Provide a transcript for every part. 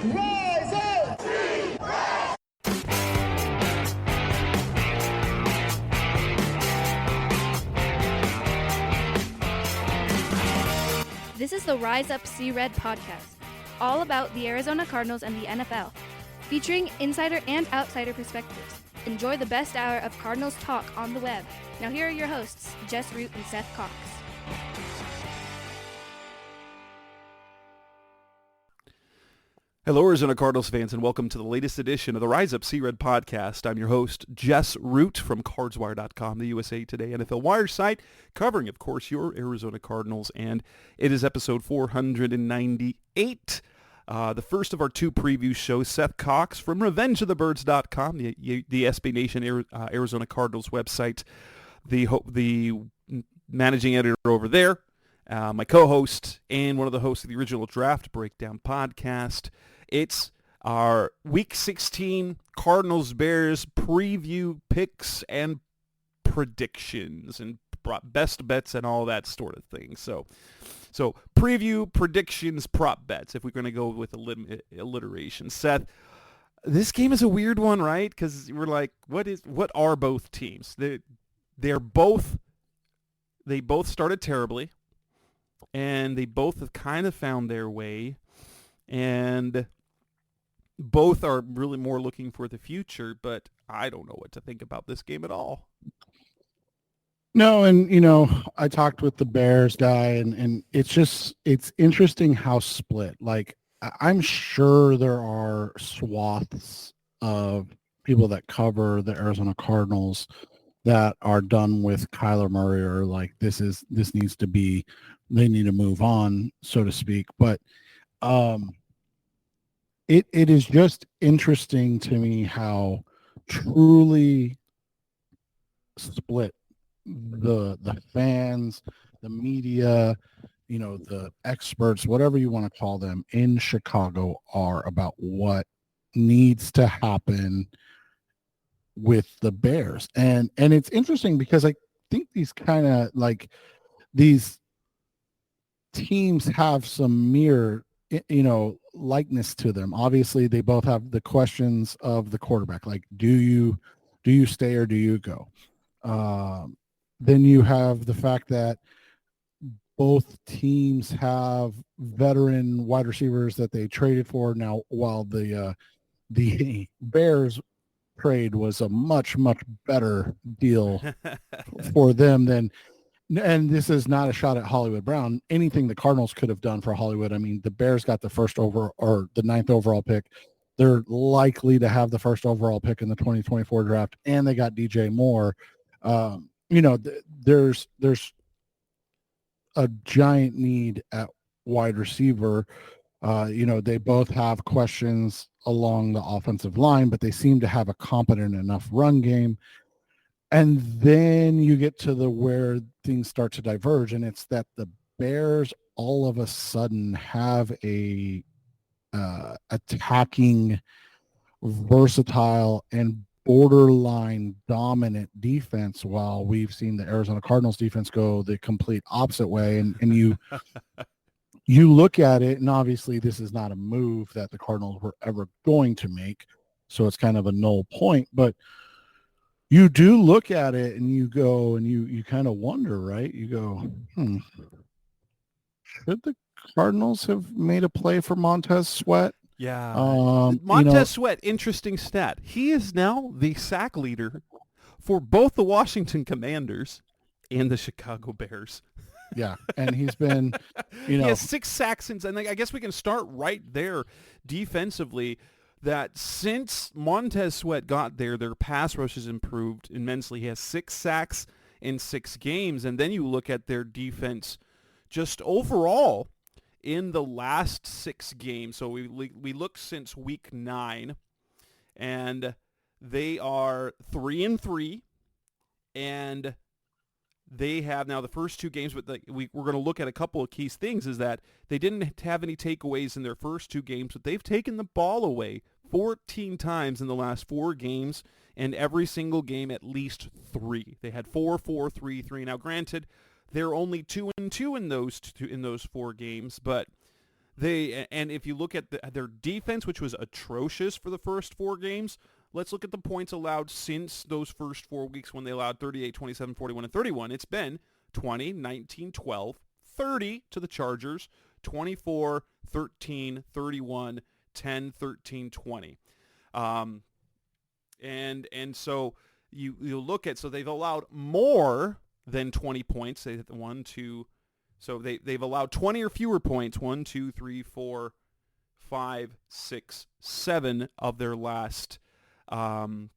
Rise up! This is the Rise Up See Red podcast, all about the Arizona Cardinals and the NFL, featuring insider and outsider perspectives. Enjoy the best hour of Cardinals talk on the web. Now here are your hosts, Jess Root and Seth Cox. Hello, Arizona Cardinals fans, and welcome to the latest edition of the Rise Up See Red podcast. I'm your host, Jess Root from CardsWire.com, the USA Today NFL Wire site, covering, of course, your Arizona Cardinals, and it is episode 498, the first of our two preview shows. Seth Cox from RevengeOfTheBirds.com, the SB Nation Arizona Cardinals website, the managing editor over there, my co-host, and one of the hosts of the original Draft Breakdown podcast. It's our Week 16 Cardinals-Bears preview picks and predictions and best bets and all that sort of thing. So preview, predictions, prop bets, if we're going to go with alliteration. Seth, this game is a weird one, right? Because we're like, what are both teams? They both started terribly, and they both have kind of found their way, and both are really more looking for the future, but I don't know what to think about this game at all. No, and, I talked with the Bears guy, and it's interesting how split. Like, I'm sure there are swaths of people that cover the Arizona Cardinals that are done with Kyler Murray, or like, they need to move on, so to speak. But it is just interesting to me how truly split the fans, the media, the experts, whatever you want to call them, in Chicago are about what needs to happen with the Bears. And it's interesting because I think these kind of like these teams have some mirror, likeness to them. Obviously, they both have the questions of the quarterback, like, do you stay or do you go? Then you have the fact that both teams have veteran wide receivers that they traded for. Now, while the Bears trade was a much, much better deal for them than, and this is not a shot at Hollywood Brown, anything the Cardinals could have done for Hollywood. I mean, the Bears got the the 9th overall pick. They're likely to have the first overall pick in the 2024 draft, and they got DJ Moore. There's a giant need at wide receiver. They both have questions along the offensive line, but they seem to have a competent enough run game. And then you get to where things start to diverge, and it's that the Bears all of a sudden have a attacking, versatile, and borderline dominant defense, while we've seen the Arizona Cardinals defense go the complete opposite way. And you look at it, and obviously this is not a move that the Cardinals were ever going to make, so it's kind of a null point, but you do look at it and you go and you kind of wonder, right? You go, should the Cardinals have made a play for Montez Sweat? Yeah. Montez Sweat, interesting stat. He is now the sack leader for both the Washington Commanders and the Chicago Bears. Yeah, and he's been, he has 6 sacks, and I guess we can start right there defensively. That since Montez Sweat got there, their pass rush has improved immensely. He has 6 sacks in 6 games, and then you look at their defense just overall in the last 6 games. So we look since week 9, and they are 3-3, and they have now the first 2 games, but we're going to look at a couple of key things, is that they didn't have any takeaways in their first 2 games, but they've taken the ball away 14 times in the last 4 games, and every single game at least 3. They had 4, 4, 3, 3. Now, granted, they're only 2-2 in those 4 games, but And if you look at their defense, which was atrocious for the first 4 games, let's look at the points allowed since those first 4 weeks when they allowed 38, 27, 41, and 31. It's been 20, 19, 12, 30 to the Chargers, 24, 13, 31, 10, 13, 20. And so you look at, so they've allowed more than 20 points. They hit the 1, 2. So they've allowed 20 or fewer points, 1, 2, 3, 4, 5, 6, 7 of their last 11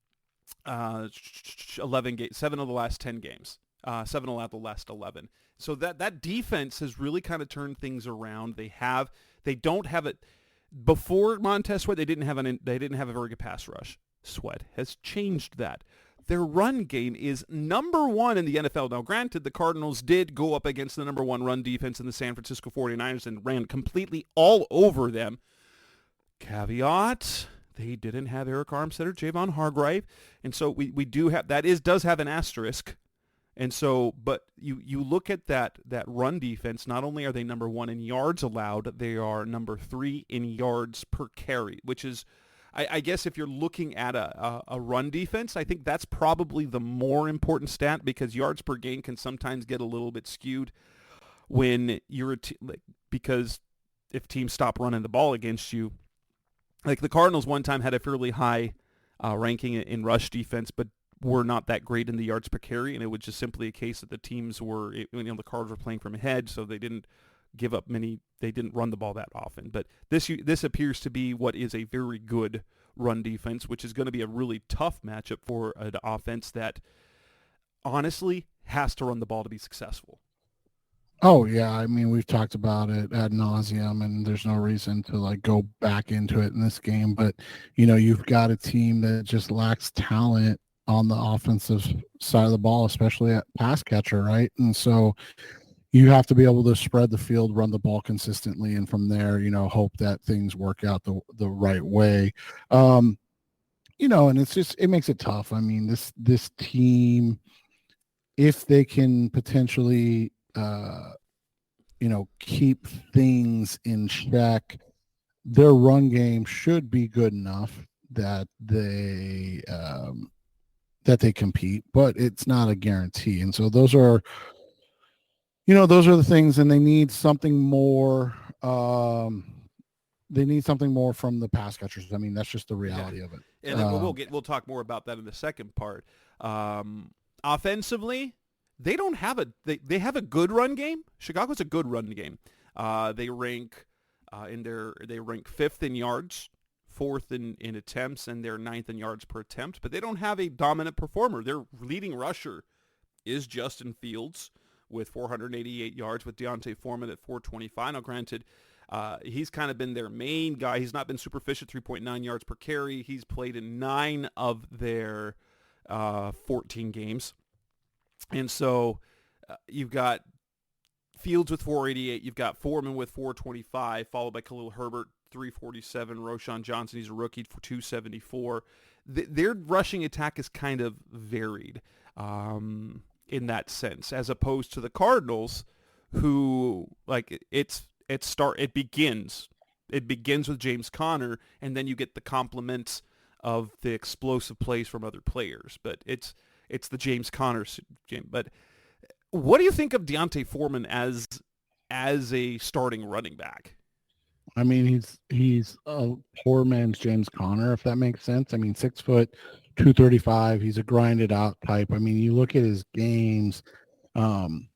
games, 7 of the last 10 games, 7 of the last 11. So that defense has really kind of turned things around. They don't have it before Montez Sweat. They didn't have a very good pass rush. Sweat has changed that. Their run game is number 1 in the NFL. Now, granted, the Cardinals did go up against the number 1 run defense in the San Francisco 49ers and ran completely all over them. Caveat, they didn't have Eric Armstead or Javon Hargrave. And so we do have, does have an asterisk. And so, but you look at that run defense, not only are they number 1 in yards allowed, they are number 3 in yards per carry, which is, I guess if you're looking at a run defense, I think that's probably the more important stat, because yards per game can sometimes get a little bit skewed when you're because if teams stop running the ball against you. Like the Cardinals one time had a fairly high ranking in rush defense, but were not that great in the yards per carry, and it was just simply a case that the teams were, the Cards were playing from ahead, so they didn't give up many. They didn't run the ball that often. But this appears to be what is a very good run defense, which is going to be a really tough matchup for an offense that honestly has to run the ball to be successful. Oh yeah, I mean, we've talked about it ad nauseum, and there's no reason to go back into it in this game. But you've got a team that just lacks talent on the offensive side of the ball, especially at pass catcher, right? And so you have to be able to spread the field, run the ball consistently, and from there, hope that things work out the right way. And it makes it tough. I mean, this team, if they can potentially, keep things in check, their run game should be good enough that they compete, but it's not a guarantee. And so those are the things, and they need something more. They need something more from the pass catchers. I mean, that's just the reality of it. And then we'll talk more about that in the second part. Offensively, they don't have they have a good run game. Chicago's a good run game. They rank 5th in yards, 4th in attempts, and they're 9th in yards per attempt. But they don't have a dominant performer. Their leading rusher is Justin Fields with 488 yards, with Deontay Foreman at 425. Now, granted, he's kind of been their main guy. He's not been super efficient, 3.9 yards per carry. He's played in 9 of their 14 games. And so you've got Fields with 488. You've got Foreman with 425, followed by Khalil Herbert, 347. Roshan Johnson, he's a rookie, for 274. Their rushing attack is kind of varied in that sense, as opposed to the Cardinals, who it begins with James Conner, and then you get the compliments of the explosive plays from other players. But it's the James Conner game. But what do you think of Deontay Foreman as a starting running back? I mean, he's a poor man's James Conner, if that makes sense. I mean, 6 foot, 235. He's a grinded out type. I mean, you look at his games, and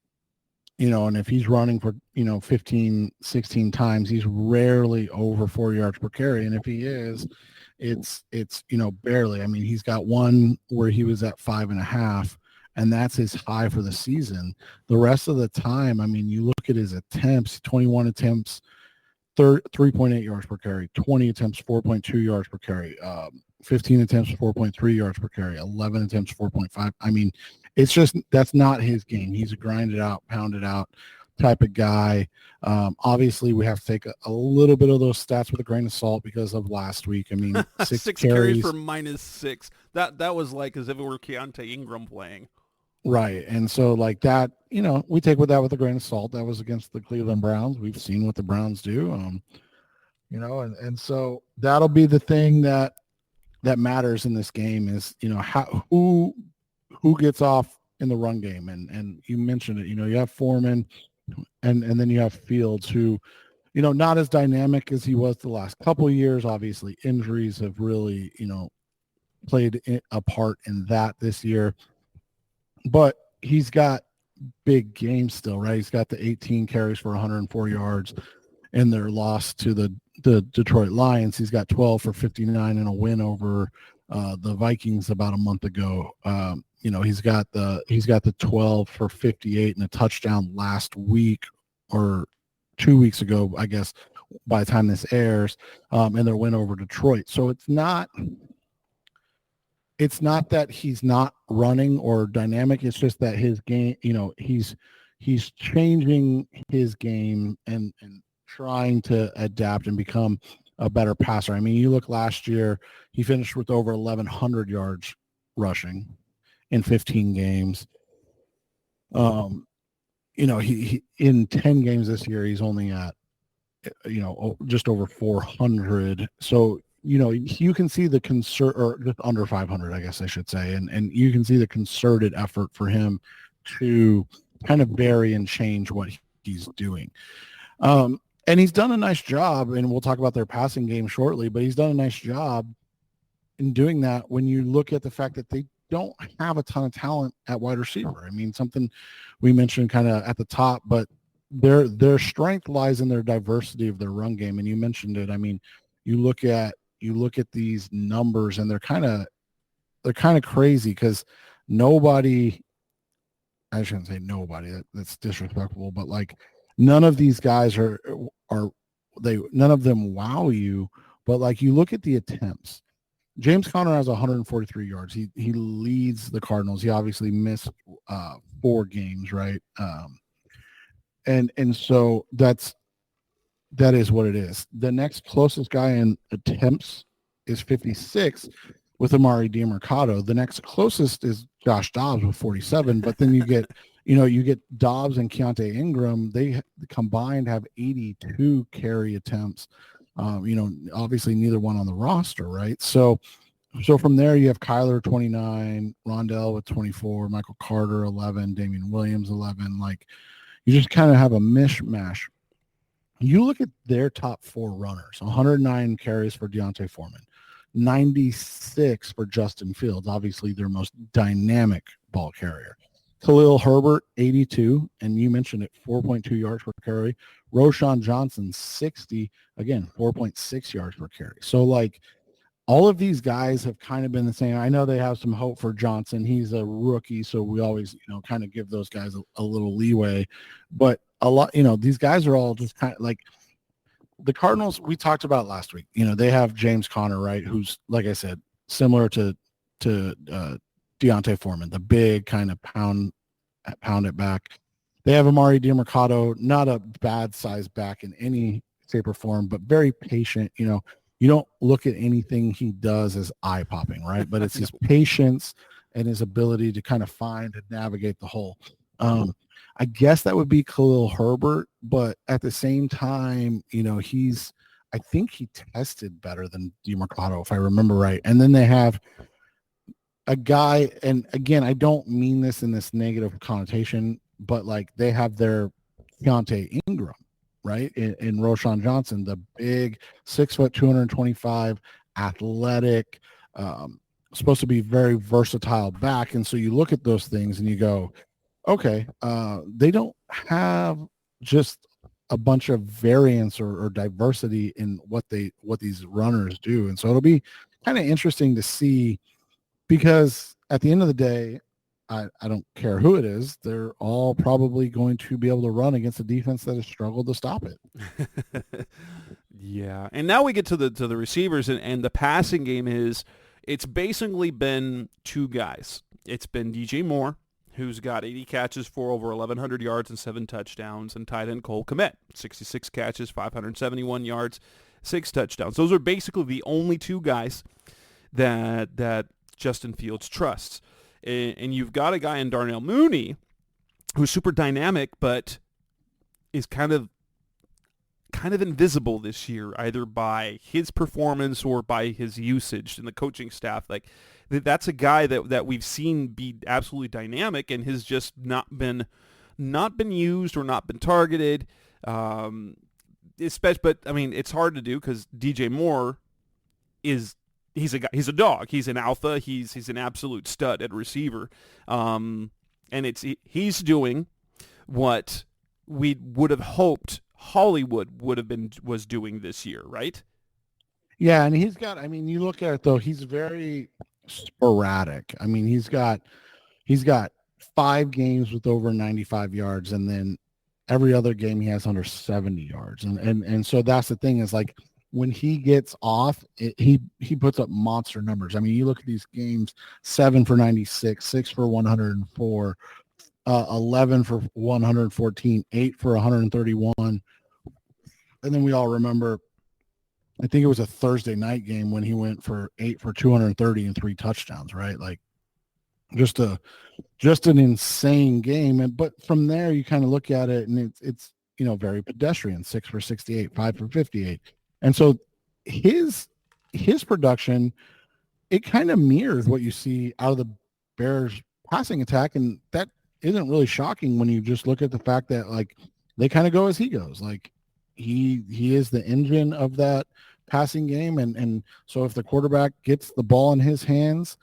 if he's running for, 15, 16 times, he's rarely over 4 yards per carry. And if he is, it's barely. I mean, he's got one where he was at 5.5, and that's his high for the season. The rest of the time, I mean, you look at his attempts, 21 attempts, 3.8 yards per carry, 20 attempts, 4.2 yards per carry, 15 attempts, 4.3 yards per carry, 11 attempts, 4.5. I mean, it's just, that's not his game. He's a grinded out, pounded out type of guy. Obviously, we have to take a little bit of those stats with a grain of salt because of last week. I mean, 6 carries for -6. That was like as if it were Keontae Ingram playing. Right. And so like that, we take with that with a grain of salt. That was against the Cleveland Browns. We've seen what the Browns do. And so that'll be the thing that matters in this game is, how who gets off in the run game. And you mentioned it, you have Foreman and then you have Fields who, not as dynamic as he was the last couple of years. Obviously, injuries have really, played a part in that this year. But he's got big games still, right? He's got the 18 carries for 104 yards in their loss to the Detroit Lions. He's got 12 for 59 in a win over the Vikings about a month ago. He's got the 12 for 58 and a touchdown last week or 2 weeks ago, I guess, by the time this airs, and their win over Detroit. So it's not that he's not running or dynamic. It's just that his game, he's changing his game and trying to adapt and become a better passer. I mean, you look last year, he finished with over 1,100 yards rushing in 15 games. He in 10 games this year, he's only at, just over 400. So, you can see the or just under 500, I guess I should say. And you can see the concerted effort for him to kind of vary and change what he's doing. And he's done a nice job, and we'll talk about their passing game shortly, but he's done a nice job in doing that when you look at the fact that they don't have a ton of talent at wide receiver. I mean, something we mentioned kind of at the top, but their strength lies in their diversity of their run game. And you mentioned it. I mean, you look at these numbers and they're kind of crazy because nobody, I shouldn't say nobody, that's disrespectful, but like none of these guys none of them wow you, but like you look at the attempts. James Conner has 143 yards. He leads the Cardinals. He obviously missed 4 games, right? And so that is what it is. The next closest guy in attempts is 56 with Amari DiMercato. The next closest is Josh Dobbs with 47, but then you get Dobbs and Keontae Ingram. They combined have 82 carry attempts. Obviously neither one on the roster, right? So from there you have Kyler 29, Rondell with 24, Michael Carter 11, Damian Williams 11. Like you just kind of have a mishmash. You look at their top 4 runners: 109 carries for Deontay Foreman, 96 for Justin Fields, obviously their most dynamic ball carrier. Khalil Herbert, 82, and you mentioned it, 4.2 yards per carry. Roshan Johnson, 60, again, 4.6 yards per carry. So, like, all of these guys have kind of been the same. I know they have some hope for Johnson. He's a rookie, so we always, kind of give those guys a little leeway. But a lot, these guys are all just kind of like the Cardinals we talked about last week. They have James Conner, right, who's, like I said, similar to Deontay Foreman, the big kind of pound it back. They have Amari DiMercato, not a bad size back in any shape or form, but very patient. You don't look at anything he does as eye-popping, right? But it's his patience and his ability to kind of find and navigate the hole. I guess that would be Khalil Herbert, but at the same time, I think he tested better than DiMercato, if I remember right. And then they have a guy, and again, I don't mean this in this negative connotation, but like they have their Keontae Ingram, right? In Roshan Johnson, the big 6 foot, 225, athletic, supposed to be very versatile back. And so you look at those things and you go, okay, they don't have just a bunch of variance or diversity in what these runners do. And so it'll be kind of interesting to see, because at the end of the day, I don't care who it is, they're all probably going to be able to run against a defense that has struggled to stop it. Yeah. And now we get to the receivers, and the passing game it's basically been 2 guys. It's been DJ Moore, who's got 80 catches for over 1,100 yards and 7 touchdowns, and tight end Cole Kmet, 66 catches, 571 yards, 6 touchdowns. Those are basically the only 2 guys that Justin Fields trusts. And you've got a guy in Darnell Mooney who's super dynamic, but is kind of invisible this year, either by his performance or by his usage and the coaching staff. Like, that's a guy that we've seen be absolutely dynamic and has just not been used or not been targeted. But I mean, it's hard to do because DJ Moore he's a dog. He's an alpha. He's an absolute stud at receiver. And he's doing what we would have hoped Hollywood was doing this year, right? Yeah, and you look at it though, he's very sporadic. I mean, he's got 5 games with over 95 yards, and then every other game he has under 70 yards. And so that's the thing, is like when he gets off, he puts up monster numbers. I mean, you look at these games: 7 for 96, 6 for 104, 11 for 114, 8 for 131. And then we all remember, I think it was a Thursday night game when he went for 8 for 230 and 3 touchdowns, right? Like just an insane game. But from there you kind of look at it and it's very pedestrian: 6 for 68, 5 for 58. And so his production, it kind of mirrors what you see out of the Bears passing attack. And that isn't really shocking when you just look at the fact that, like, they kind of go as he goes. Like, he is the engine of that passing game. And so if the quarterback gets the ball in his hands,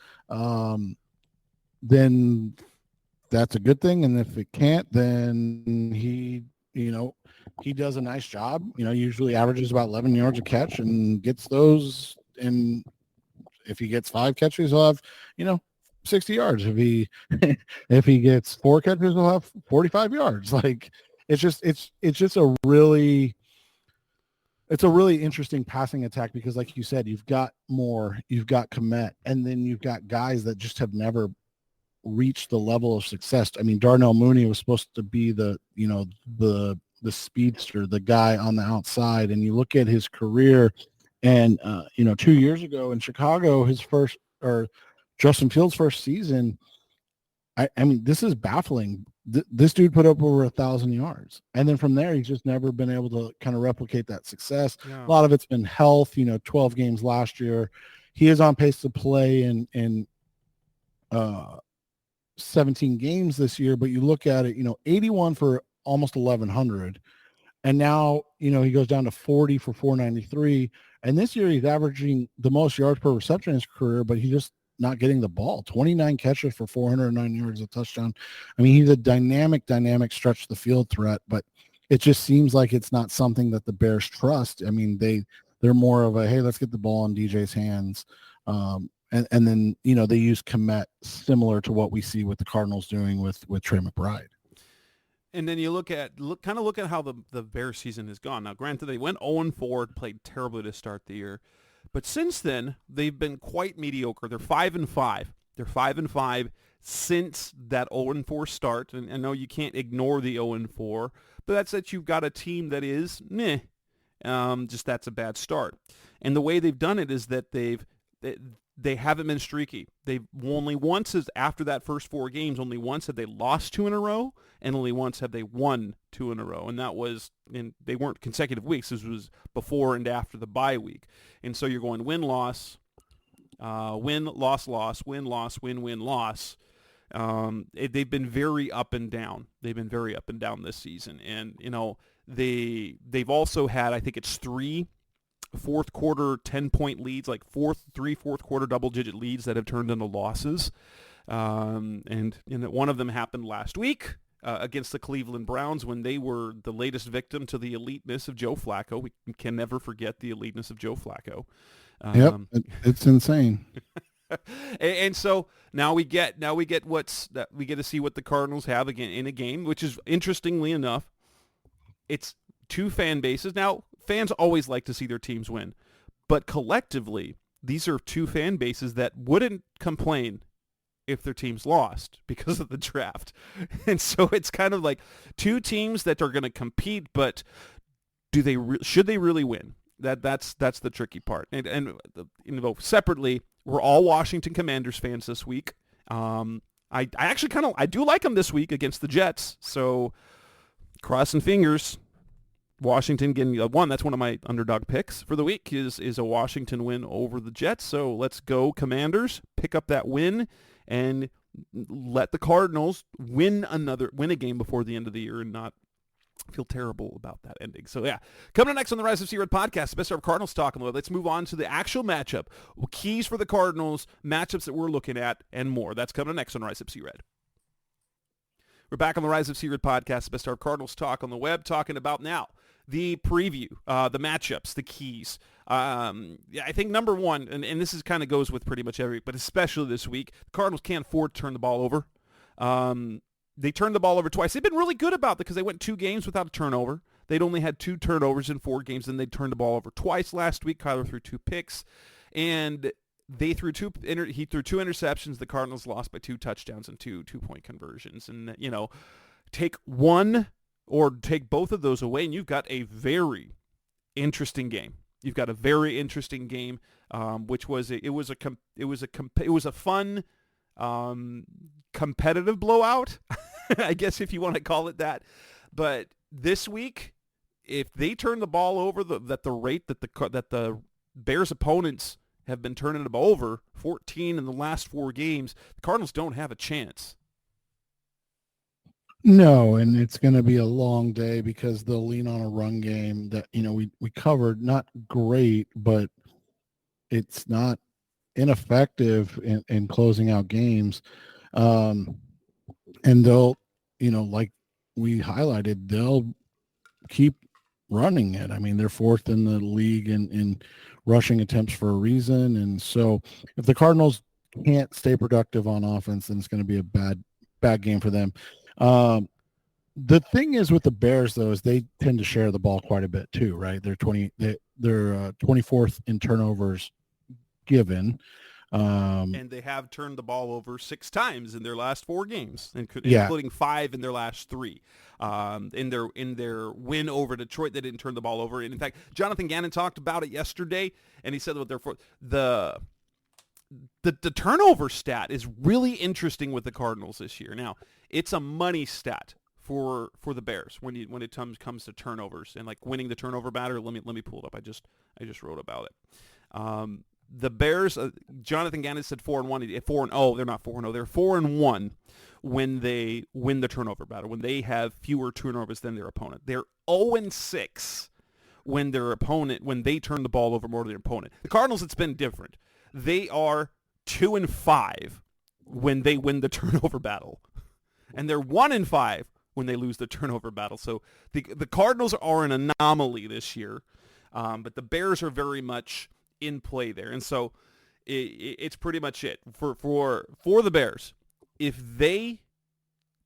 then that's a good thing. And if it can't, then he does a nice job, usually averages about 11 yards a catch and gets those. And if he gets 5 catches, he'll have, 60 yards. If he gets 4 catches, he'll have 45 yards. Like, it's just a really interesting passing attack because, like you said, you've got Moore, you've got Kmet, and then you've got guys that just have never reached the level of success. I mean, Darnell Mooney was supposed to be the speedster, the guy on the outside, and you look at his career, and 2 years ago in Chicago, Justin Fields' first season, I mean, this is baffling. This dude put up over 1,000 yards. And then from there, he's just never been able to kind of replicate that success. Yeah. A lot of it's been health, 12 games last year. He is on pace to play in 17 games this year, but you look at it, 81 for almost 1,100. And now, he goes down to 40 for 493. And this year he's averaging the most yards per reception in his career, but he's just not getting the ball. 29 catches for 409 yards, a touchdown. I mean, he's a dynamic stretch the field threat, but it just seems like it's not something that the Bears trust. I mean, they're more of a, hey, let's get the ball in DJ's hands. And then, they use Kmet, similar to what we see with the Cardinals doing with Trey McBride. And then you look at how the Bears season has gone. Now, granted, they went 0-4, played terribly to start the year. But since then, they've been quite mediocre. They're 5-5. They're 5-5 since that 0-4 start. And I know you can't ignore the 0-4, but that's that you've got a team that is meh. Just that's a bad start. And the way they've done it is that they haven't been streaky. They've only once, after that first 4 games, only once have they lost 2 in a row, and only once have they won 2 in a row. And that was, and they weren't consecutive weeks. This was before and after the bye week. And so you're going win-loss, win-loss-loss, win-loss, win-win-loss. They've been very up and down. They've been very up and down this season. And, they've also had, I think it's 3 fourth quarter 10-point leads, like fourth quarter double-digit leads that have turned into losses. And one of them happened last week against the Cleveland Browns when they were the latest victim to the eliteness of Joe Flacco. We can never forget the eliteness of Joe Flacco. Yep, it's insane. And so now we get to see what the Cardinals have again in a game, which is, interestingly enough, it's 2 fan bases. Now, fans always like to see their teams win, but collectively, these are 2 fan bases that wouldn't complain if their teams lost because of the draft. And so it's kind of like 2 teams that are going to compete, but should they really win? That's the tricky part. And separately, we're all Washington Commanders fans this week. I actually I do like them this week against the Jets. So crossing fingers. Washington getting one. That's one of my underdog picks for the week is a Washington win over the Jets. So let's go Commanders. Pick up that win and let the Cardinals win a game before the end of the year and not feel terrible about that ending. So yeah, coming up next on the Rise of C-Red podcast, the best of Cardinals talk. Let's move on to the actual matchup, keys for the Cardinals, matchups that we're looking at, and more. That's coming up next on Rise of C-Red. We're back on the Rise of C-Red podcast, the best of Cardinals talk on the web, talking about now the preview, the matchups, the keys. I think number one, and this is kind of goes with pretty much every, but especially this week, the Cardinals can't afford to turn the ball over. They turned the ball over twice. They've been really good about it because they went 2 games without a turnover. They'd only had 2 turnovers in 4 games, and they turned the ball over twice last week. Kyler threw 2 picks, and he threw 2 interceptions. The Cardinals lost by 2 touchdowns and 2 2-point conversions. And, take one or take both of those away, and you've got a very interesting game. You've got a very interesting game, which was it was a fun competitive blowout, I guess if you want to call it that. But this week, if they turn the ball over at the rate that the Bears opponents have been turning the ball over, 14 in the last 4 games, the Cardinals don't have a chance. No, and it's going to be a long day because they'll lean on a run game that, we covered. Not great, but it's not ineffective in closing out games. And they'll, like we highlighted, they'll keep running it. I mean, they're 4th in the league in rushing attempts for a reason. And so if the Cardinals can't stay productive on offense, then it's going to be a bad game for them. The thing is with the Bears, though, is they tend to share the ball quite a bit too, right? They're 24th in turnovers given. And they have turned the ball over 6 times in their last 4 games, including 5 in their last 3. In their win over Detroit, they didn't turn the ball over. And in fact, Jonathan Gannon talked about it yesterday, and he said that the turnover stat is really interesting with the Cardinals this year. Now, it's a money stat for the Bears when it comes to turnovers and like winning the turnover battle. Let me pull it up. I just wrote about it. The Bears, Jonathan Gannon said 4-1, 4-0. They're not 4-0. They're 4-1 when they win the turnover battle, when they have fewer turnovers than their opponent. They're 0-6 when they turn the ball over more to their opponent. The Cardinals, it's been different. They are 2-5 when they win the turnover battle, and they're 1-5 when they lose the turnover battle. So the Cardinals are an anomaly this year, but the Bears are very much in play there. And so it's pretty much it for the Bears. If they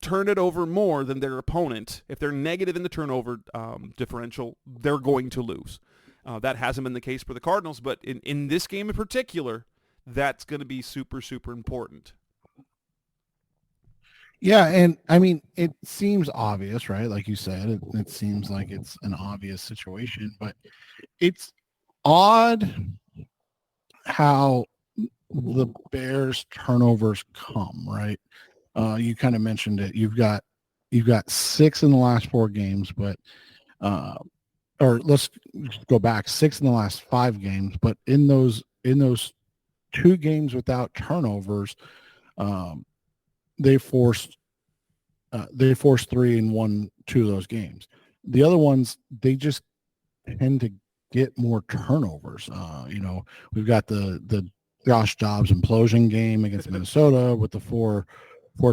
turn it over more than their opponent, if they're negative in the turnover differential, they're going to lose. That hasn't been the case for the Cardinals, but in this game in particular, that's going to be super, super important. Yeah, and I mean, it seems obvious, right? Like you said, it seems like it's an obvious situation, but it's odd how the Bears turnovers come, right? You kind of mentioned it. You've got 6 in the last 4 games, but or let's go back, 6 in the last 5 games, but in those 2 games without turnovers, they forced 3 and won 2 of those games. The other ones, they just tend to get more turnovers. We've got the Josh Dobbs implosion game against Minnesota with the 4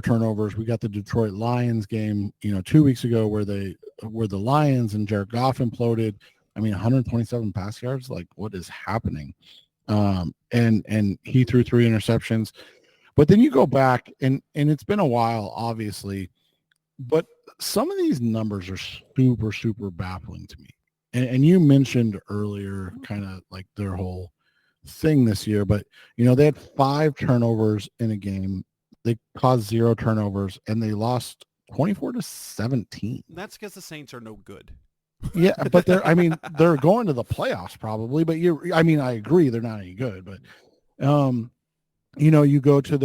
turnovers. We got the Detroit Lions game, 2 weeks ago where the Lions and Jared Goff imploded. I mean, 127 pass yards. Like, what is happening? And he threw 3 interceptions. But then you go back, and it's been a while, obviously, but some of these numbers are super, super baffling to me. And you mentioned earlier kind of like their whole thing this year, but, they had 5 turnovers in a game. They caused 0 turnovers, and they lost 24-17. That's because the Saints are no good. Yeah, but they're going to the playoffs probably, but I agree they're not any good, but you go to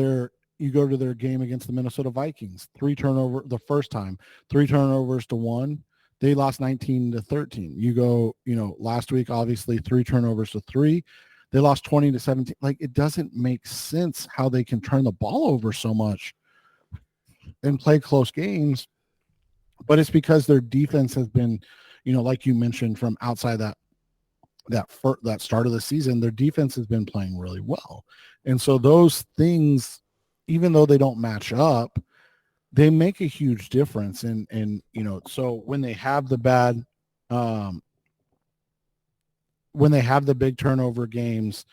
you go to their game against the Minnesota Vikings, 3 turnover the first time, 3 turnovers to 1. They lost 19-13. You go, last week, obviously 3 turnovers to 3. They lost 20-17. Like, it doesn't make sense how they can turn the ball over so much and play close games. But it's because their defense has been, like you mentioned, from outside that start of the season, their defense has been playing really well. And so those things, even though they don't match up, they make a huge difference. And so when they have the bad, when they have the big turnover games,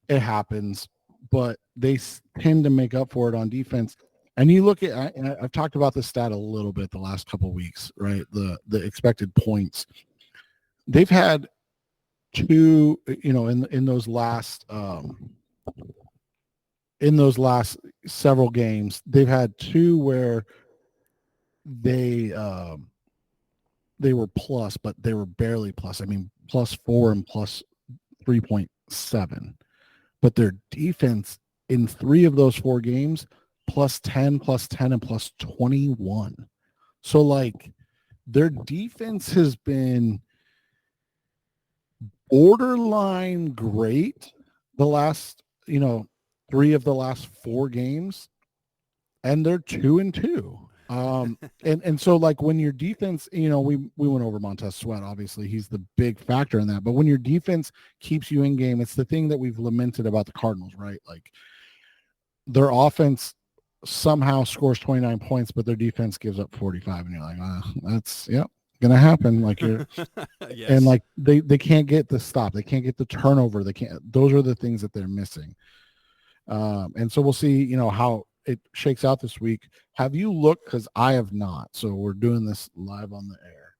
it happens, but they tend to make up for it on defense. And you look at, and I've talked about this stat a little bit the last couple of weeks, right? The expected points. They've had 2, in those last several games, they've had 2 where they were plus, but they were barely plus. I mean, +4 and +3.7. But their defense in 3 of those 4 games, +10, +10, and +21. So, like, their defense has been borderline great the last, 3 of the last 4 games, and they're 2-2. And so, like, when your defense, we went over Montez Sweat, obviously he's the big factor in that, but when your defense keeps you in game, it's the thing that we've lamented about the Cardinals, right? Like, their offense somehow scores 29 points, but their defense gives up 45, and you're like, that's gonna happen. Like, you're Yes. And like they can't get the stop, they can't get the turnover, those are the things that they're missing. And so we'll see, how it shakes out this week. Have you looked, because I have not, so we're doing this live on the air,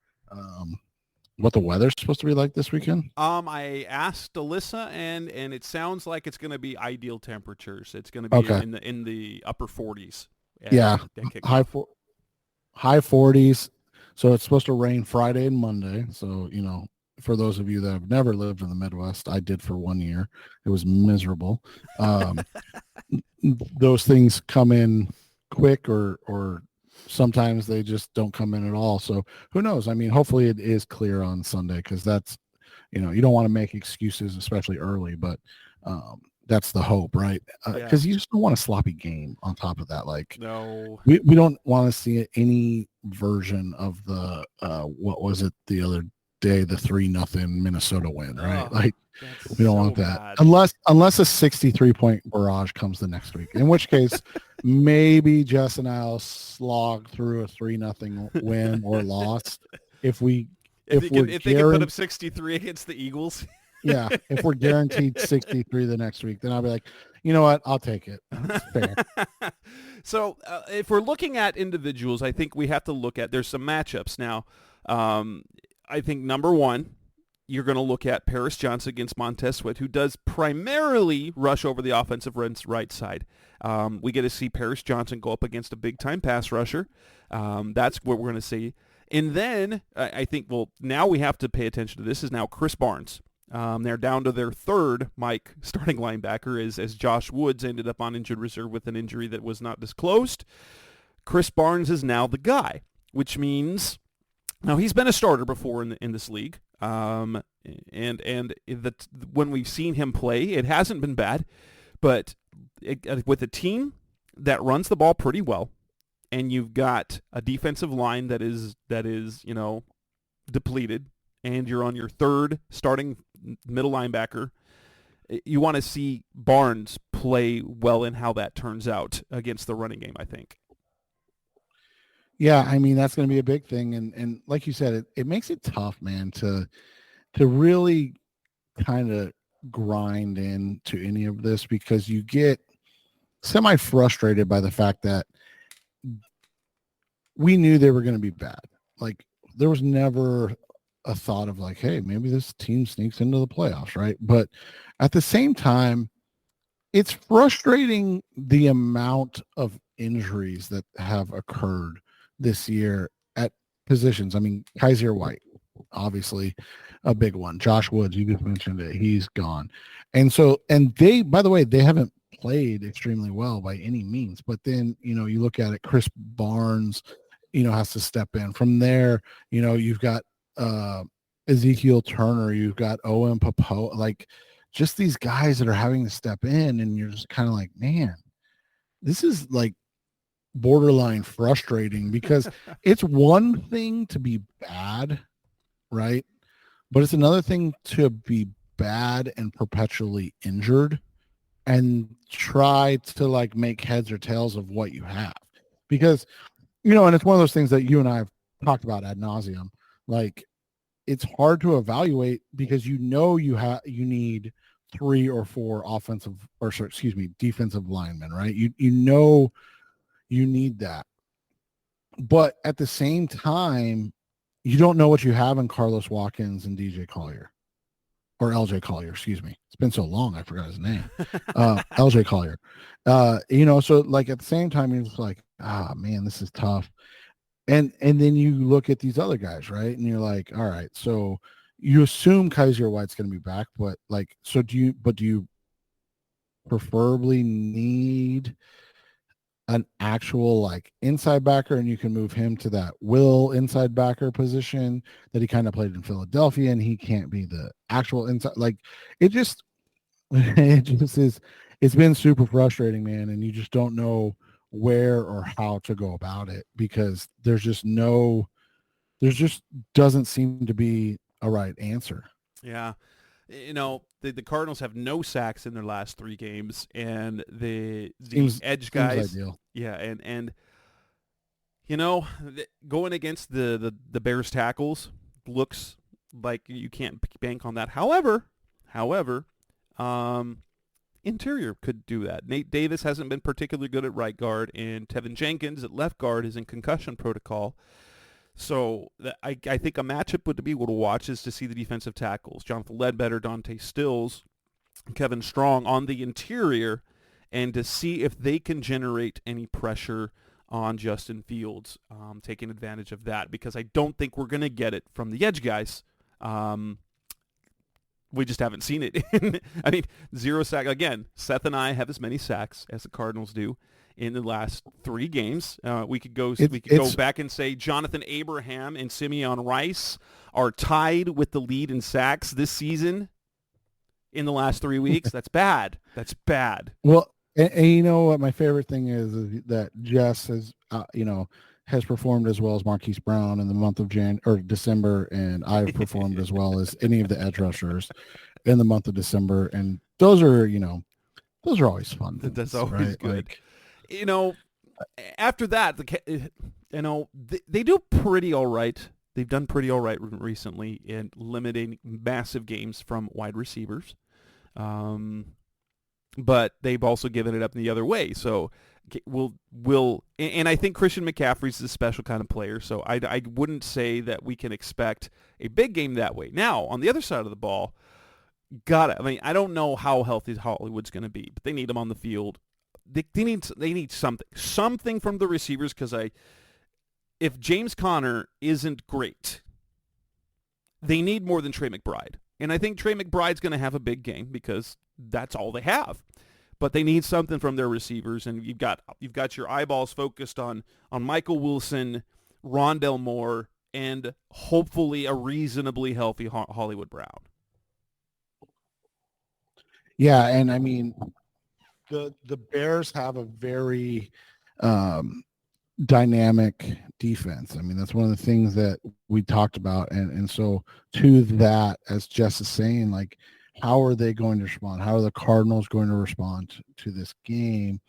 what the weather's supposed to be like this weekend? I asked Alyssa, and it sounds like it's going to be ideal temperatures. It's going to be in the upper 40s. Yeah, high 40s. So it's supposed to rain Friday and Monday. So, for those of you that have never lived in the Midwest, I did for 1 year. It was miserable. Those things come in quick, or sometimes they just don't come in at all. So who knows? I mean, hopefully it is clear on Sunday, because that's, you don't want to make excuses, especially early, but that's the hope, right? Because you just don't want a sloppy game on top of that. Like, no, we don't want to see any version of the what was it the other day, the 3-0 Minnesota win, right? Like, we don't want that bad. unless a 63-point barrage comes the next week, in which case maybe Jess and I'll slog through a 3-0 win or loss if they can put up 63 against the Eagles. Yeah, if we're guaranteed 63 the next week, then I'll be like, you know what, I'll take it. Fair. So if we're looking at individuals, I think we have to look at, there's some matchups now. I think number one, you're going to look at Paris Johnson against Montez Sweat, who does primarily rush over the offensive right side. We get to see Paris Johnson go up against a big-time pass rusher. That's what we're going to see. And then I think, now we have to pay attention to this, is now Chris Barnes. They're down to their 3rd starting linebacker as Josh Woods ended up on injured reserve with an injury that was not disclosed. Chris Barnes is now the guy, which means now he's been a starter before in this league. And when we've seen him play, it hasn't been bad, but with a team that runs the ball pretty well, and you've got a defensive line that is depleted, and you're on your 3rd starting middle linebacker, you want to see Barnes play well in how that turns out against the running game, I think. Yeah, I mean, that's going to be a big thing. And like you said, it makes it tough, man, to really kind of grind into any of this, because you get semi-frustrated by the fact that we knew they were going to be bad. Like, there was never a thought of like, hey, maybe this team sneaks into the playoffs, right? But at the same time, it's frustrating the amount of injuries that have occurred this year at positions. I mean, Kaiser White, obviously a big one. Josh Woods, you just mentioned it, he's gone. And they, by the way, they haven't played extremely well by any means. But then, you look at it, Chris Barnes, has to step in. From there, you've got Ezekiel Turner, you've got Owen Popo, like just these guys that are having to step in, and you're just kind of like, man, this is like borderline frustrating, because it's one thing to be bad, right? But it's another thing to be bad and perpetually injured and try to like make heads or tails of what you have. Because, and it's one of those things that you and I have talked about ad nauseum. Like, it's hard to evaluate because you need 3 or 4 defensive linemen, right? You need that. But at the same time, you don't know what you have in Carlos Watkins and DJ Collier, or LJ Collier, excuse me. It's been so long, I forgot his name. LJ Collier. So like at the same time, you're just like, man, this is tough. And then you look at these other guys, right? And you're like, all right, so you assume Kaiser White's going to be back, but like, do you preferably need an actual like inside backer, and you can move him to that will inside backer position that he kind of played in Philadelphia, and he can't be the actual inside? Like, it just it's been super frustrating, man. And you just don't know where or how to go about it, because there just doesn't seem to be a right answer. Yeah. The Cardinals have no sacks in their last 3 games, and the edge guys. Ideal. Yeah, and going against the Bears tackles looks like you can't bank on that. However, interior could do that. Nate Davis hasn't been particularly good at right guard, and Tevin Jenkins at left guard is in concussion protocol. So I think a matchup would be able to watch is to see the defensive tackles, Jonathan Ledbetter, Dante Stills, Kevin Strong on the interior, and to see if they can generate any pressure on Justin Fields, taking advantage of that, because I don't think we're going to get it from the edge guys. We just haven't seen it. I mean, 0 sack. Again, Seth and I have as many sacks as the Cardinals do in the last 3 games. We could go back and say Jonathan Abraham and Simeon Rice are tied with the lead in sacks this season in the last 3 weeks. That's bad. That's bad. Well, and you know what my favorite thing is that Jess has performed as well as Marquise Brown in the month of December, and I've performed as well as any of the edge rushers in the month of December, and those are always fun things, that's always right? good. After that, they do pretty all right. They've done pretty all right recently in limiting massive games from wide receivers. But they've also given it up in the other way. So and I think Christian McCaffrey's a special kind of player, so I wouldn't say that we can expect a big game that way. Now, on the other side of the ball, I don't know how healthy Hollywood's going to be, but they need him on the field. They need something from the receivers, because if James Conner isn't great, they need more than Trey McBride. And I think Trey McBride's going to have a big game because that's all they have. But they need something from their receivers, and you've got your eyeballs focused on Michael Wilson, Rondell Moore, and hopefully a reasonably healthy Hollywood Brown. Yeah, and I mean, the Bears have a very dynamic defense. I mean, that's one of the things that we talked about, and so to that, as Jess is saying, like, how are they going to respond? How are the Cardinals going to respond to this game?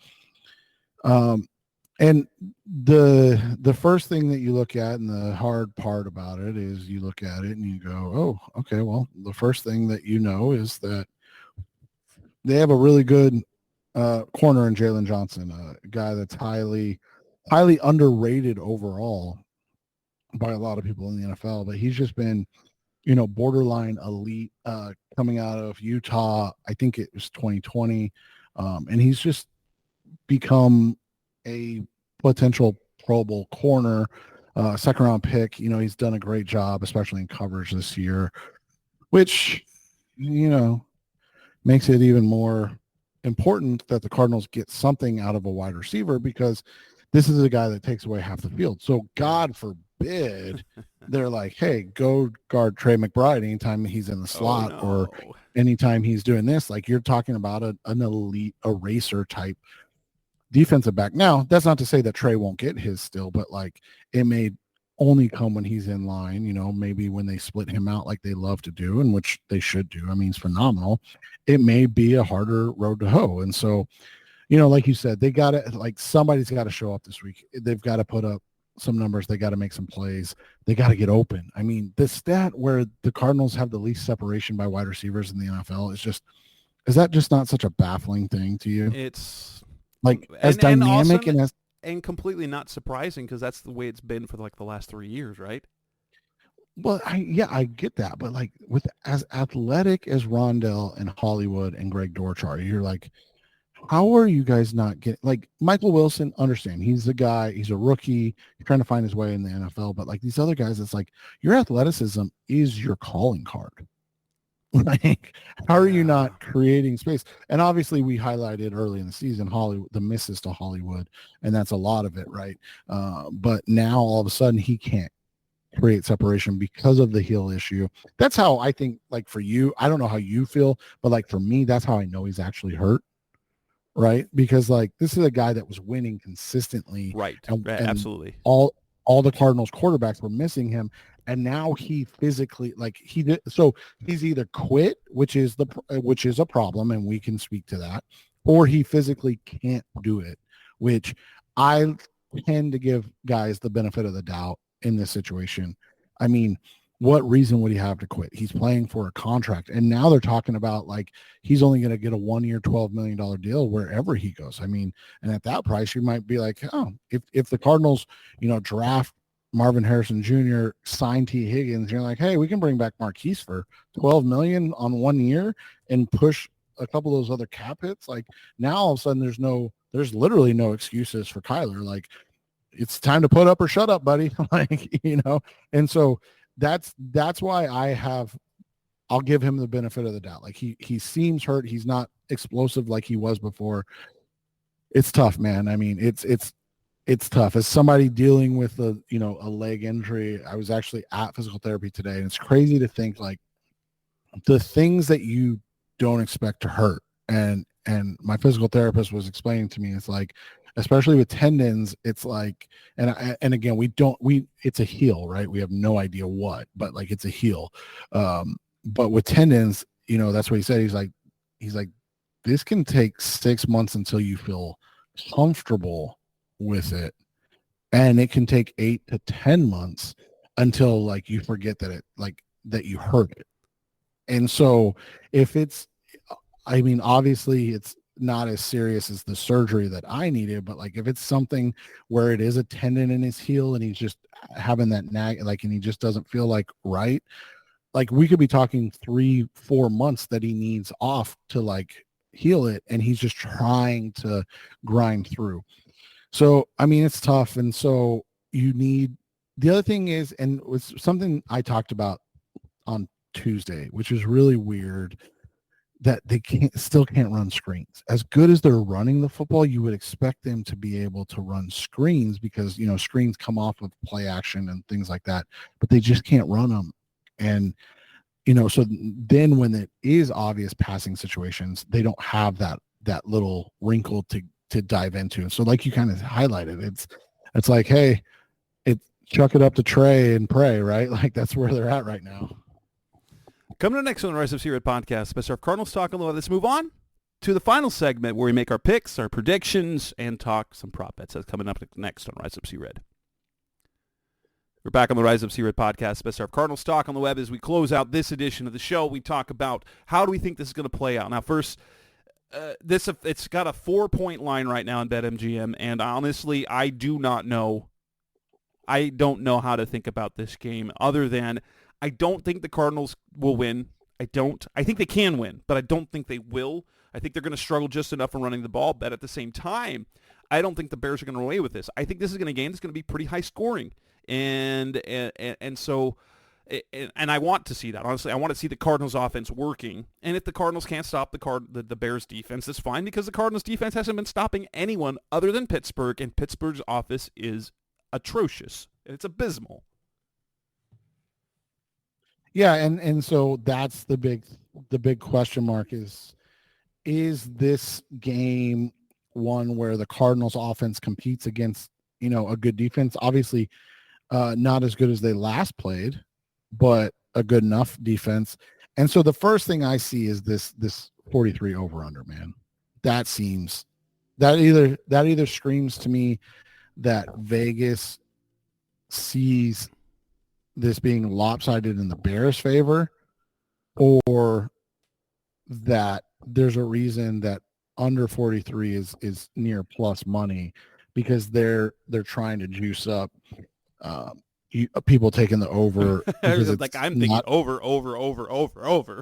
And the first thing that you look at, and the hard part about it, is you look at it and you go, oh, okay, well, the first thing that you know is that they have a really good corner in Jalen Johnson, a guy that's highly underrated overall by a lot of people in the NFL, but he's just been, borderline elite coming out of Utah. I think it was 2020. And he's just become a potential Pro Bowl corner, second round pick. He's done a great job, especially in coverage this year, which, makes it even more important that the Cardinals get something out of a wide receiver because this is a guy that takes away half the field. So God forbid they're like, hey, go guard Trey McBride anytime he's in the slot or anytime he's doing this. Like you're talking about an elite eraser type defensive back. Now, that's not to say that Trey won't get his still, but like it may only come when he's in line, maybe when they split him out like they love to do, and which they should do. I mean, he's phenomenal. It may be a harder road to hoe. And so, like you said, they got to, like somebody's got to show up this week. They've got to put up some numbers. They got to make some plays. They got to get open. I mean, the stat where the Cardinals have the least separation by wide receivers in the NFL is that just not such a baffling thing to you? It's like as dynamic and as and completely not surprising because that's the way it's been for like the last 3 years, right? Well, I get that, but like with as athletic as Rondell and Hollywood and Greg Dortch are, you're like, how are you guys not getting like Michael Wilson? Understand he's the guy, he's a rookie, he's trying to find his way in the NFL, but like these other guys, it's like your athleticism is your calling card. Like, how are you not creating space? And obviously we highlighted early in the season Hollywood, the misses to Hollywood, and that's a lot of it, right? But now all of a sudden he can't create separation because of the heel issue. That's how I think, like for you, I don't know how you feel, but like for me, that's how I know he's actually hurt, right? Because like this is a guy that was winning consistently, right? And absolutely. All the Cardinals quarterbacks were missing him, and now he physically so he's either quit, which is a problem, and we can speak to that, or he physically can't do it, which I tend to give guys the benefit of the doubt in this situation. I mean, what reason would he have to quit? He's playing for a contract, and now they're talking about like he's only going to get a 1 year, $12 million deal wherever he goes. I mean, and at that price, you might be like, oh, if the Cardinals, draft Marvin Harrison Jr., sign T. Higgins, you're like, hey, we can bring back Marquise for $12 million on 1 year and push a couple of those other cap hits. Like now all of a sudden there's literally no excuses for Kyler. Like it's time to put up or shut up, buddy. Like, and so that's why I'll give him the benefit of the doubt. Like he seems hurt. He's not explosive like he was before. It's tough, man. I mean, it's tough. As somebody dealing with a leg injury, I was actually at physical therapy today, and it's crazy to think like the things that you don't expect to hurt. And my physical therapist was explaining to me, it's like, especially with tendons, it's like, and again, it's a heel, right? We have no idea what, but like it's a heel. But with tendons, that's what he said. He's like, this can take 6 months until you feel comfortable with it. And it can take 8 to 10 months until like you forget that you hurt it. And so obviously it's not as serious as the surgery that I needed, but like if it's something where it is a tendon in his heel and he's just having that nag, like, and he just doesn't feel like right, like we could be talking 3-4 months that he needs off to like heal it, and he's just trying to grind through. So I mean, it's tough. And so the other thing is, and it was something I talked about on Tuesday, which is really weird, that they still can't run screens. As good as they're running the football, you would expect them to be able to run screens because, screens come off of play action and things like that, but they just can't run them. And, so then when it is obvious passing situations, they don't have that little wrinkle to dive into. And so like you kind of highlighted, it's like, hey, chuck it up to Trey and pray, right? Like that's where they're at right now. Coming up next on the Rise Up See Red podcast, Mr. Cardinals Talk. Let's move on to the final segment where we make our picks, our predictions, and talk some prop bets. That's coming up next on Rise Up See Red. We're back on the Rise Up See Red podcast, Mr. Cardinals Talk on the web. As we close out this edition of the show, we talk about how do we think this is going to play out. Now, first, it's got a 4-point line right now in BetMGM, and honestly, I do not know. I don't know how to think about this game other than I don't think the Cardinals will win. I think they can win, but I don't think they will. I think they're going to struggle just enough in running the ball, but at the same time, I don't think the Bears are going to run away with this. I think this is going to be a game that's going to be pretty high scoring. And so And I want to see that. Honestly, I want to see the Cardinals offense working. And if the Cardinals can't stop the Bears defense, that's fine, because the Cardinals defense hasn't been stopping anyone other than Pittsburgh, and Pittsburgh's offense is atrocious. It's abysmal. Yeah, and so that's the big question mark is this game one where the Cardinals offense competes against, a good defense? Obviously, not as good as they last played, but a good enough defense. And so the first thing I see is this 43 over under, man. That either screams to me that Vegas sees this being lopsided in the Bears' favor, or that there's a reason that under 43 is near plus money, because they're trying to juice up people taking the over. Because it's like I'm thinking over.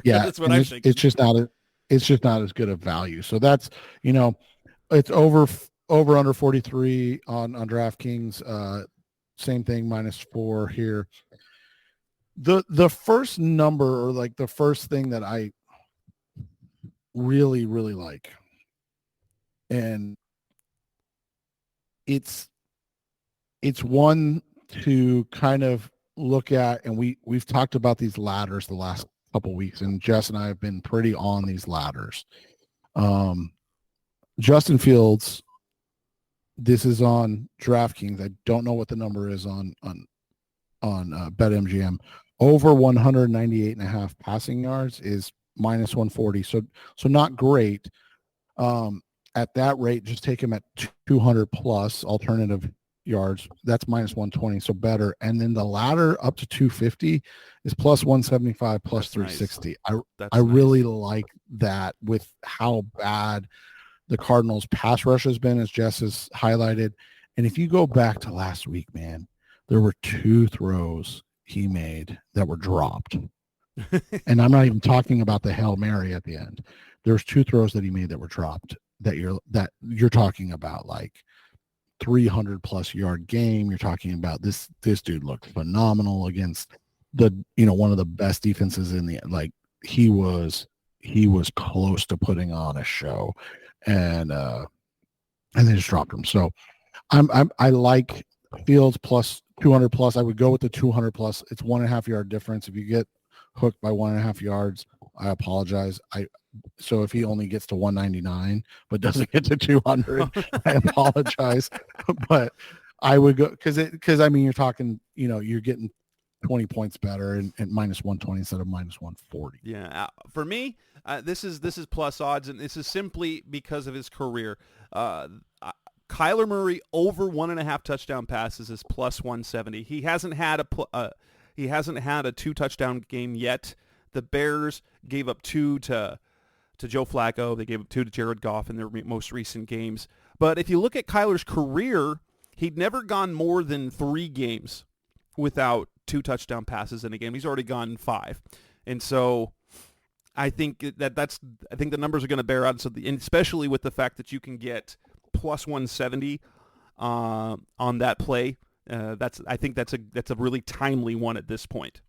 Yeah, that's what I'm thinking. It's just not as good a value. So that's, it's over under 43 on DraftKings. Same thing, -4 here. The first number, or like the first thing that I really, really like, and it's one to kind of look at, and we've talked about these ladders the last couple weeks, and Jess and I have been pretty on these ladders. Justin Fields, this is on DraftKings. I don't know what the number is on BetMGM. Over 198.5 passing yards is -140. So not great. At that rate, just take him at 200 plus alternative yards. That's -120, so better. And then the ladder up to 250 is +175, plus 360. Nice. I really like that, with how bad the Cardinals pass rush has been, as Jess has highlighted. And if you go back to last week, man, there were 2 throws he made that were dropped. And I'm not even talking about the Hail Mary at the end. There's 2 throws that he made that were dropped, that you're talking about, like 300 plus yard game. You're talking about this dude looked phenomenal against the, one of the best defenses in the, like, he was close to putting on a show, and they just dropped him. So I like Fields plus 200 plus. I would go with the 200 plus. It's 1.5 yard difference. If you get hooked by 1.5 yards, I apologize. So if he only gets to 199 but doesn't get to 200, I apologize. But I would go, because I mean, you're talking, you're getting 20 points better, and -120 instead of -140. Yeah, for me, this is plus odds, and this is simply because of his career. Kyler Murray over 1.5 touchdown passes is +170. He hasn't had a 2 touchdown game yet. The Bears gave up 2 to Joe Flacco. They gave up 2 to Jared Goff in their most recent games. But if you look at Kyler's career, he'd never gone more than 3 games without 2 touchdown passes in a game. He's already gone 5. And so I think the numbers are going to bear out. So and especially with the fact that you can get +170 on that play, I think that's a really timely one at this point.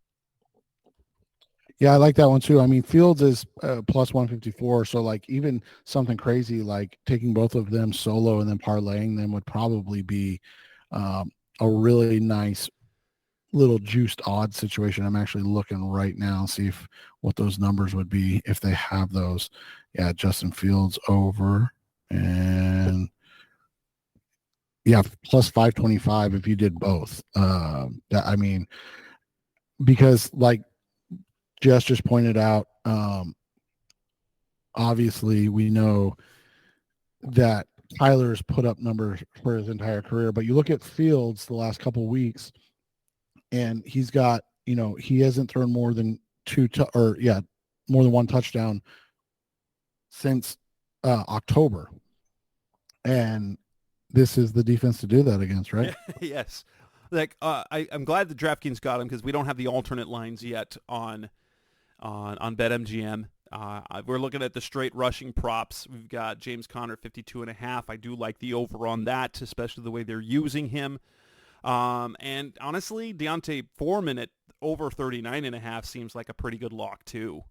Yeah, I like that one too. I mean, Fields is +154, so like even something crazy like taking both of them solo and then parlaying them would probably be a really nice little juiced odds situation. I'm actually looking right now, see what those numbers would be if they have those. Yeah, Justin Fields over, and yeah, +525 if you did both. I mean, because like Jess just pointed out, obviously we know that Tyler's put up numbers for his entire career, but you look at Fields the last couple of weeks, and he's got, he hasn't thrown more than more than 1 touchdown since October, and this is the defense to do that against, right? Yes. Like I'm glad the DraftKings got him, because we don't have the alternate lines yet on BetMGM. We're looking at the straight rushing props. We've got James Conner 52.5. I do like the over on that, especially the way they're using him. And honestly, Deontay Foreman at over 39.5 seems like a pretty good lock too.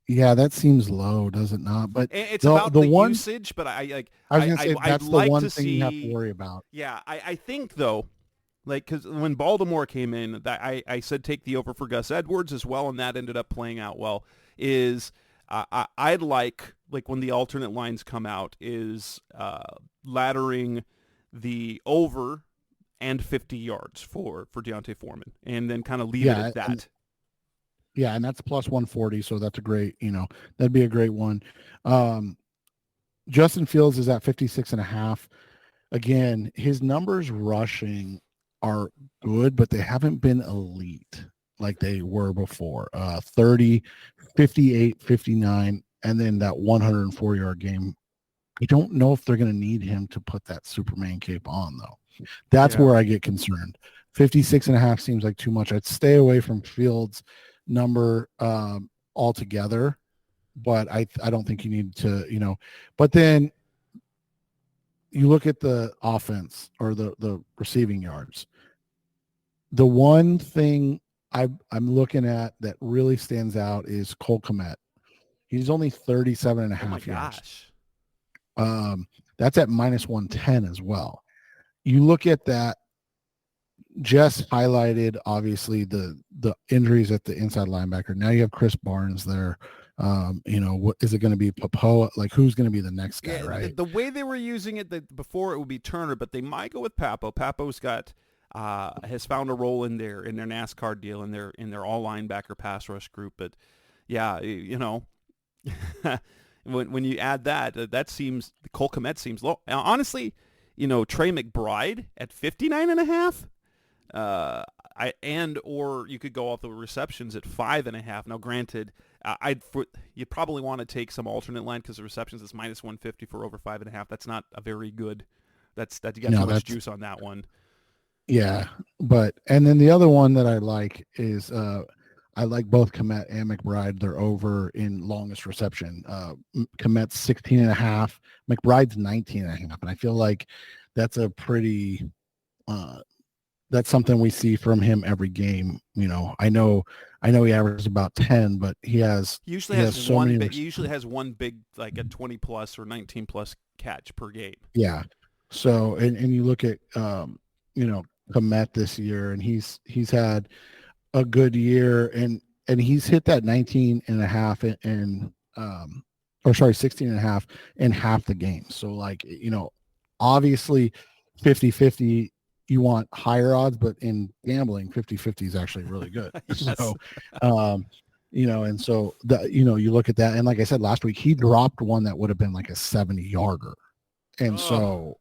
Yeah, that seems low, does it not? But It's the about the the one usage, but I was gonna say I'd that's the like one to thing you have to see. worry about. Yeah, I think though, like, because when Baltimore came in, I said take the over for Gus Edwards as well, and that ended up playing out well. Is I'd like when the alternate lines come out is laddering the over and 50 yards for Deontay Foreman, and then kind of leave it Yeah, at that. and that's plus 140, so that's a great, that'd be a great one. Um, Justin Fields is at 56.5. Again, his numbers rushing are good, but they haven't been elite like they were before. 30, 58, 59, and then that 104-yard game. I don't know if they're going to need him to put that Superman cape on, though. That's Yeah. where I get concerned. 56.5 seems like too much. I'd stay away from Fields' number altogether, but I don't think you need to, but then you look at the offense or the receiving yards. The one thing I'm looking at that really stands out is Cole Kmet. He's only 37 and a Oh my half yards. gosh. That's at minus 110 as well. You look at that. Jess highlighted obviously the injuries at the inside linebacker. Now you have Chris Barnes there. What is it going to be? Papoa? Like, who's going to be the next guy, right? The way they were using it before, it would be Turner, but they might go with Papo. Papo's got has found a role in their NASCAR deal in their all linebacker pass rush group. But yeah, when you add that seems Cole Kmet seems low. Honestly, Trey McBride at 59.5. Or you could go off the receptions at 5.5. Now, granted, you probably want to take some alternate line because the receptions is minus 150 for over 5.5. That's not a very good. You got too much juice on that one. Yeah, and then the other one that I like is I like both Kmet and McBride. They're over in longest reception. Kmet's 16.5, McBride's 19.5, and I feel like that's a pretty. That's something we see from him every game. I know he averages about 10, but he usually has one big, like a 20 plus or 19 plus catch per game. Yeah. So, and you look at, Kmet this year, and he's had a good year, and he's hit that 19.5 16.5 in half the game. So obviously 50-50, you want higher odds, but in gambling, 50-50 is actually really good. Yes. So, and so you look at that, and like I said last week, he dropped one that would have been like a 70-yarder, and so,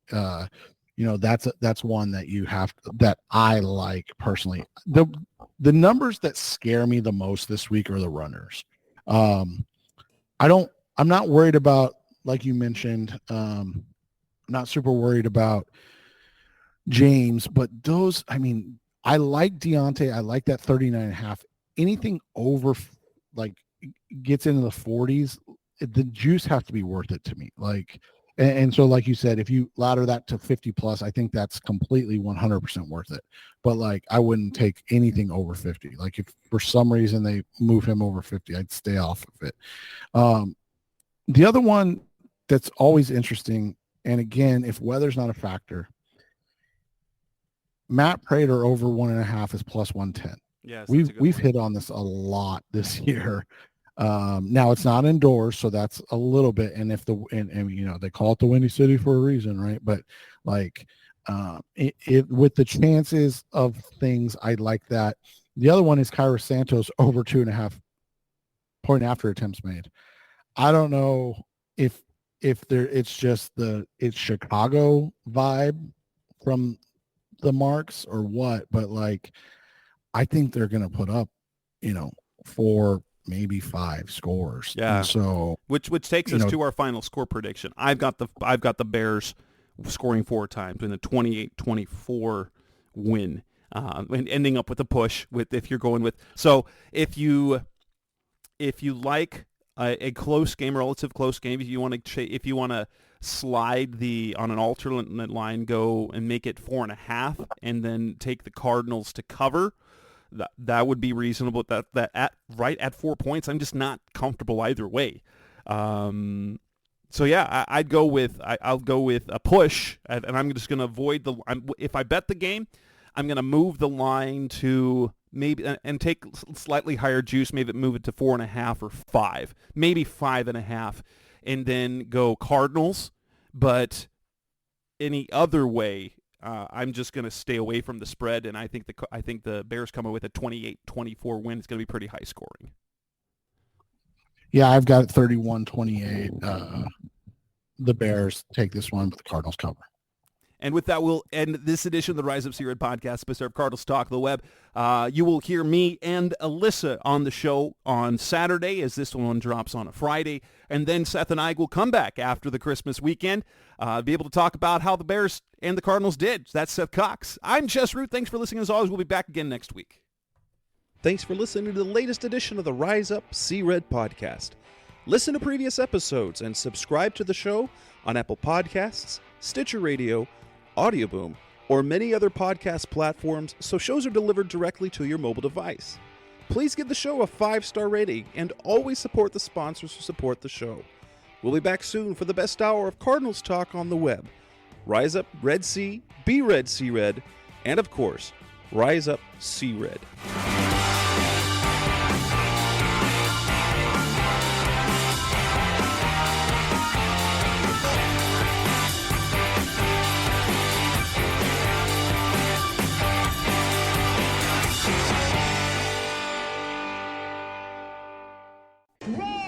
that's one that that I like personally. The numbers that scare me the most this week are the runners. I'm not worried about, like you mentioned, not super worried about James, but those, I like Deontay. I like that 39.5. Anything over gets into the 40s, the juice has to be worth it to me. And so like you said, if you ladder that to 50 plus, I think that's completely 100% worth it. But I wouldn't take anything over 50. If for some reason they move him over 50, I'd stay off of it. The other one that's always interesting, and again, if weather's not a factor, Matt Prater over 1.5 is plus 110. Yes, we've hit on this a lot this year. Now it's not indoors, so that's a little bit. And if they call it the Windy City for a reason, right? But with the chances of things, I like that. The other one is Kyra Santos over 2.5 point after attempts made. I don't know if it's just it's Chicago vibe from the marks or what, but I think they're going to put up, 4, maybe 5 scores. Yeah. And so which takes us to our final score prediction. I've got the Bears scoring 4 times in a 28-24 win, and ending up with a push if you're going with. So if you like a close game, relative close game, if you want to slide on an alternate line, go and make it 4.5, and then take the Cardinals to cover, that would be reasonable. Right at 4 points, I'm just not comfortable either way. So yeah, I'll go with a push, and I'm just going to avoid if I bet the game, I'm going to move the line to maybe and take slightly higher juice, maybe move it to 4.5 or 5, maybe 5.5, and then go Cardinals. But any other way, I'm just going to stay away from the spread, and I think the Bears come away with a 28-24 win. It's going to be pretty high scoring. Yeah, I've got 31-28. The Bears take this one, but the Cardinals cover. And with that, we'll end this edition of the Rise Up C-Red podcast, specific of Cardinals Talk the Web. You will hear me and Alyssa on the show on Saturday, as this one drops on a Friday. And then Seth and I will come back after the Christmas weekend, be able to talk about how the Bears and the Cardinals did. That's Seth Cox. I'm Jess Root. Thanks for listening. As always, we'll be back again next week. Thanks for listening to the latest edition of the Rise Up C-Red podcast. Listen to previous episodes and subscribe to the show on Apple Podcasts, Stitcher Radio, Audioboom, or many other podcast platforms, so shows are delivered directly to your mobile device. Please give the show a 5-star rating and always support the sponsors who support the show. We'll be back soon for the best hour of Cardinals talk on the web. Rise up, Red Sea, be Red Sea Red, and of course, Rise Up Sea Red. Roll!